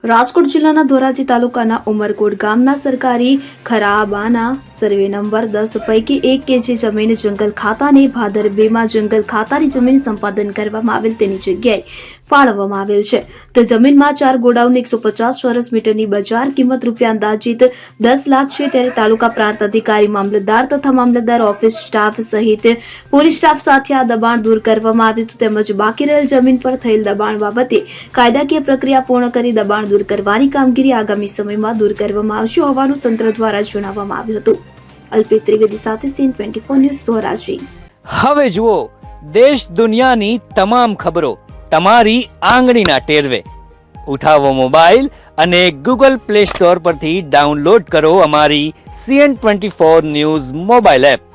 રાજકોટ જિલ્લાના ધોરાજી તાલુકાના ઉમરકોટ ગામના સરકારી ખરાબાના સર્વે નંબર 10 પૈકી 1 કે જે જમીન જંગલ ખાતાને ભાદર 2 માં જંગલ ખાતાની જમીન સંપાદન કરવામાં આવેલ તેની જગ્યાએ ફાળવવામાં આવેલ છે. તે જમીનમાં 4 ગોડાઉન 150 ચોરસ મીટરની બજાર કિંમત રૂપિયા અંદાજિત 10 લાખ છે. ત્યારે તાલુકા પ્રાંત અધિકારી, મામલતદાર તથા મામલતદાર ઓફિસ સ્ટાફ સહિત પોલીસ સ્ટાફ સાથે આ દબાણ દૂર કરવામાં આવ્યું હતું. તેમજ બાકી રહેલ જમીન પર થયેલ દબાણ બાબતે કાયદાકીય પ્રક્રિયા પૂર્ણ કરી દબાણ દૂર કરવાની કામગીરી આગામી સમયમાં દૂર કરવામાં આવશે હોવાનું તંત્ર દ્વારા જણાવવામાં આવ્યું હતું. અલ્પેશ ત્રિવેદી સાથે સીન 24 ન્યૂઝ ધોરાજી. હવે જુઓ દેશ દુનિયાની તમામ ખબરો તમારી આંગળીના ટેરવે. ઉઠાવો મોબાઈલ અને ગૂગલ પ્લે સ્ટોર પરથી ડાઉનલોડ કરો અમારી CN24 ન્યૂઝ મોબાઈલ એપ.